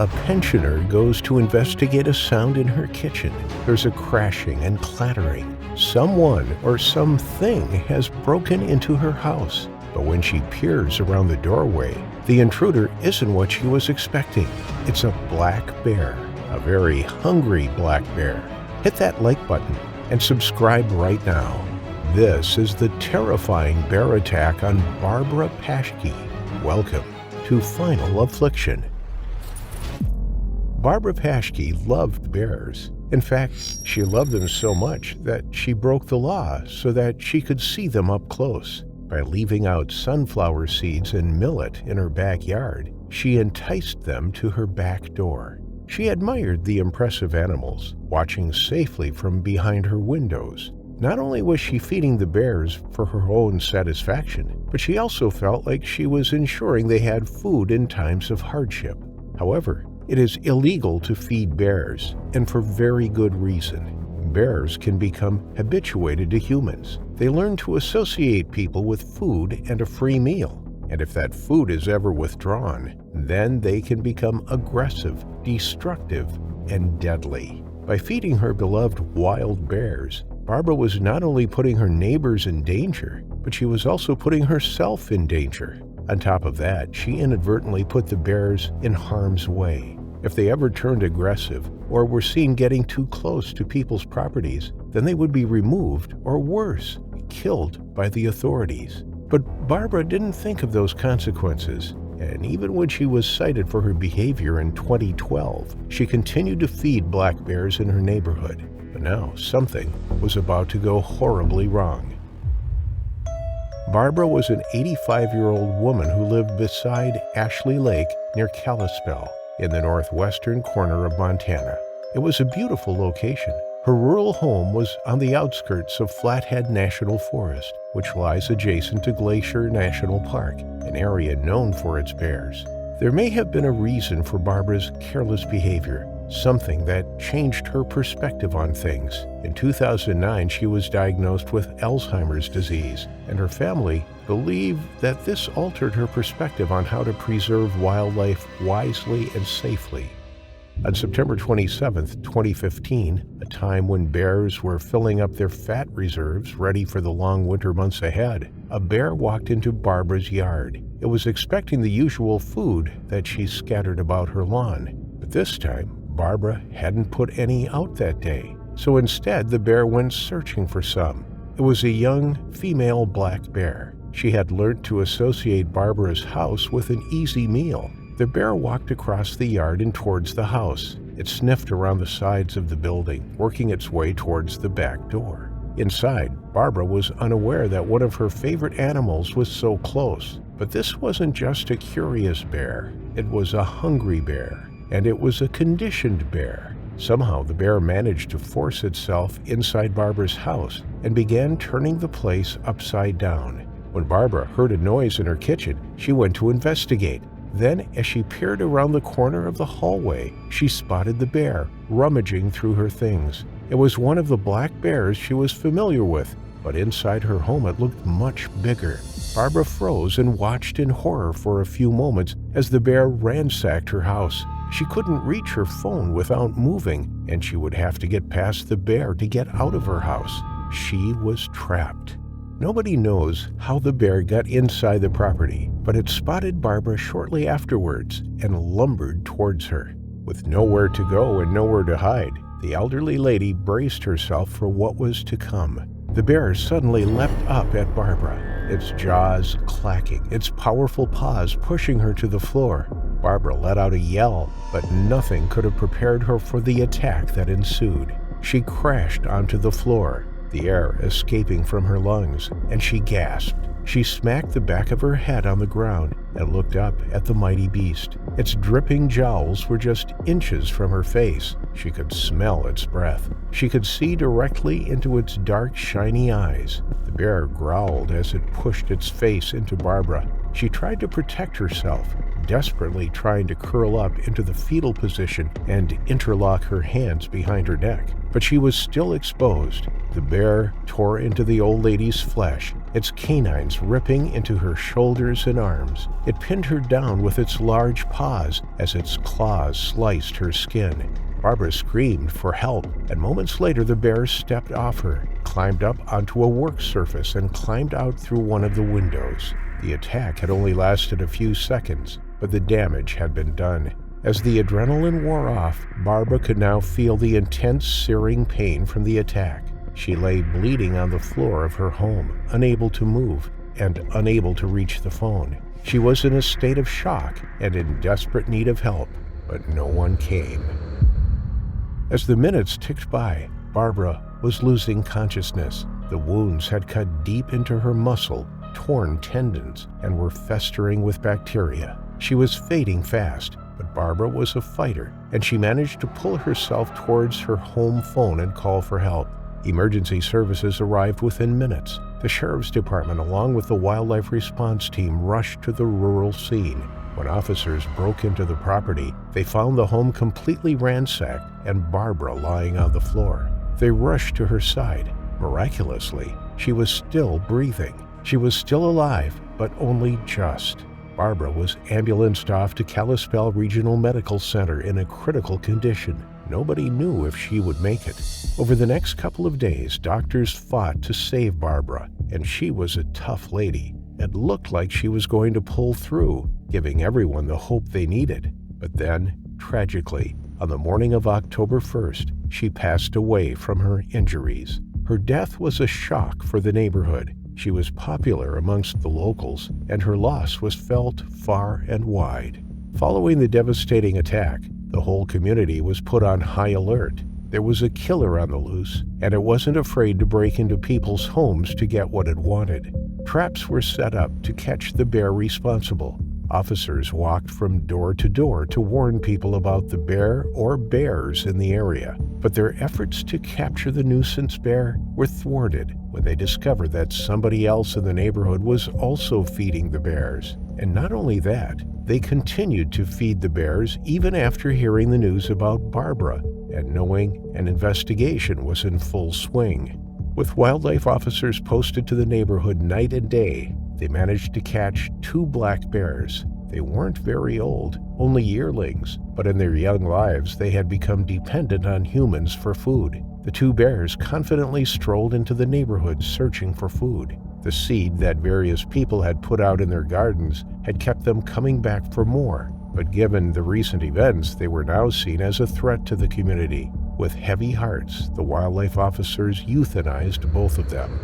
A pensioner goes to investigate a sound in her kitchen. There's a crashing and clattering. Someone or something has broken into her house. But when she peers around the doorway, the intruder isn't what she was expecting. It's a black bear, a very hungry black bear. Hit that like button and subscribe right now. This is the terrifying bear attack on Barbara Pasche. Welcome to Final Affliction. Barbara Pasche loved bears. In fact, she loved them so much that she broke the law so that she could see them up close. By leaving out sunflower seeds and millet in her backyard, she enticed them to her back door. She admired the impressive animals, watching safely from behind her windows. Not only was she feeding the bears for her own satisfaction, but she also felt like she was ensuring they had food in times of hardship. However, it is illegal to feed bears, and for very good reason. Bears can become habituated to humans. They learn to associate people with food and a free meal. And if that food is ever withdrawn, then they can become aggressive, destructive, and deadly. By feeding her beloved wild bears, Barbara was not only putting her neighbors in danger, but she was also putting herself in danger. On top of that, she inadvertently put the bears in harm's way. If they ever turned aggressive or were seen getting too close to people's properties, then they would be removed or worse, killed by the authorities. But Barbara didn't think of those consequences, and even when she was cited for her behavior in 2012, she continued to feed black bears in her neighborhood. But now something was about to go horribly wrong. Barbara was an 85-year-old woman who lived beside Ashley Lake near Kalispell, in the northwestern corner of Montana. It was a beautiful location. Her rural home was on the outskirts of Flathead National Forest, which lies adjacent to Glacier National Park, an area known for its bears. There may have been a reason for Barbara's careless behavior, something that changed her perspective on things. In 2009, she was diagnosed with Alzheimer's disease, and her family believed that this altered her perspective on how to preserve wildlife wisely and safely. On September 27, 2015, a time when bears were filling up their fat reserves ready for the long winter months ahead, a bear walked into Barbara's yard. It was expecting the usual food that she scattered about her lawn, but this time, Barbara hadn't put any out that day, so instead the bear went searching for some. It was a young, female black bear. She had learned to associate Barbara's house with an easy meal. The bear walked across the yard and towards the house. It sniffed around the sides of the building, working its way towards the back door. Inside, Barbara was unaware that one of her favorite animals was so close. But this wasn't just a curious bear. It was a hungry bear. And it was a conditioned bear. Somehow the bear managed to force itself inside Barbara's house and began turning the place upside down. When Barbara heard a noise in her kitchen, she went to investigate. Then, as she peered around the corner of the hallway, she spotted the bear rummaging through her things. It was one of the black bears she was familiar with, but inside her home it looked much bigger. Barbara froze and watched in horror for a few moments as the bear ransacked her house. She couldn't reach her phone without moving, and she would have to get past the bear to get out of her house. She was trapped. Nobody knows how the bear got inside the property, but it spotted Barbara shortly afterwards and lumbered towards her. With nowhere to go and nowhere to hide, the elderly lady braced herself for what was to come. The bear suddenly leapt up at Barbara, its jaws clacking, its powerful paws pushing her to the floor. Barbara let out a yell, but nothing could have prepared her for the attack that ensued. She crashed onto the floor, the air escaping from her lungs, and she gasped. She smacked the back of her head on the ground and looked up at the mighty beast. Its dripping jowls were just inches from her face. She could smell its breath. She could see directly into its dark, shiny eyes. The bear growled as it pushed its face into Barbara. She tried to protect herself, desperately trying to curl up into the fetal position and interlock her hands behind her neck. But she was still exposed. The bear tore into the old lady's flesh, its canines ripping into her shoulders and arms. It pinned her down with its large paws as its claws sliced her skin. Barbara screamed for help, and moments later the bear stepped off her, climbed up onto a work surface, and climbed out through one of the windows. The attack had only lasted a few seconds, but the damage had been done. As the adrenaline wore off, Barbara could now feel the intense, searing pain from the attack. She lay bleeding on the floor of her home, unable to move and unable to reach the phone. She was in a state of shock and in desperate need of help, but no one came. As the minutes ticked by, Barbara was losing consciousness. The wounds had cut deep into her muscle, torn tendons, and were festering with bacteria. She was fading fast, but Barbara was a fighter, and she managed to pull herself towards her home phone and call for help. Emergency services arrived within minutes. The sheriff's department, along with the wildlife response team, rushed to the rural scene. When officers broke into the property, they found the home completely ransacked and Barbara lying on the floor. They rushed to her side. Miraculously, she was still breathing. She was still alive, but only just. Barbara was ambulanced off to Kalispell Regional Medical Center in a critical condition. Nobody knew if she would make it. Over the next couple of days, doctors fought to save Barbara, and she was a tough lady. It looked like she was going to pull through, giving everyone the hope they needed. But then, tragically, on the morning of October 1st, she passed away from her injuries. Her death was a shock for the neighborhood. She was popular amongst the locals, and her loss was felt far and wide. Following the devastating attack, the whole community was put on high alert. There was a killer on the loose, and it wasn't afraid to break into people's homes to get what it wanted. Traps were set up to catch the bear responsible. Officers walked from door to warn people about the bear or bears in the area. But their efforts to capture the nuisance bear were thwarted when they discovered that somebody else in the neighborhood was also feeding the bears. And not only that, they continued to feed the bears even after hearing the news about Barbara and knowing an investigation was in full swing. With wildlife officers posted to the neighborhood night and day, they managed to catch 2 black bears. They weren't very old, only yearlings, but in their young lives they had become dependent on humans for food. The 2 bears confidently strolled into the neighborhood searching for food. The seed that various people had put out in their gardens had kept them coming back for more, but given the recent events, they were now seen as a threat to the community. With heavy hearts, the wildlife officers euthanized both of them.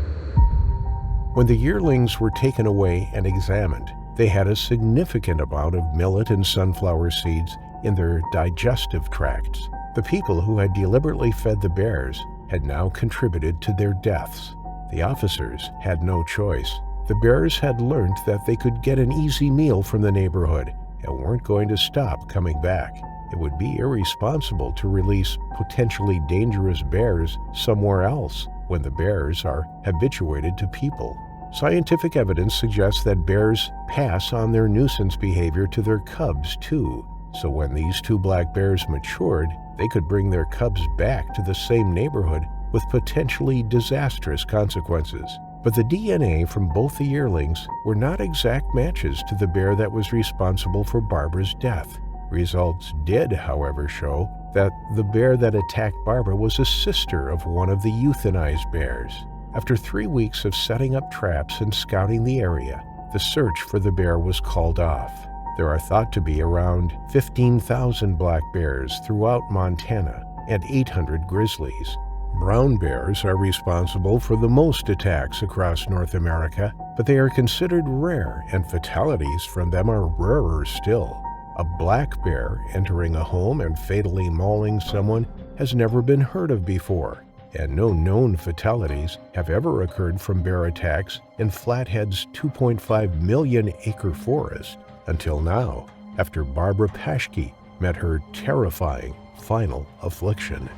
When the yearlings were taken away and examined, they had a significant amount of millet and sunflower seeds in their digestive tracts. The people who had deliberately fed the bears had now contributed to their deaths. The officers had no choice. The bears had learned that they could get an easy meal from the neighborhood and weren't going to stop coming back. It would be irresponsible to release potentially dangerous bears somewhere else when the bears are habituated to people. Scientific evidence suggests that bears pass on their nuisance behavior to their cubs too. So when these 2 black bears matured, they could bring their cubs back to the same neighborhood with potentially disastrous consequences. But the DNA from both the yearlings were not exact matches to the bear that was responsible for Barbara's death. Results did, however, show that the bear that attacked Barbara was a sister of one of the euthanized bears. After 3 weeks of setting up traps and scouting the area, the search for the bear was called off. There are thought to be around 15,000 black bears throughout Montana and 800 grizzlies. Brown bears are responsible for the most attacks across North America, but they are considered rare, and fatalities from them are rarer still. A black bear entering a home and fatally mauling someone has never been heard of before, and no known fatalities have ever occurred from bear attacks in Flathead's 2.5 million acre forest until now, after Barbara Pasche met her terrifying final affliction.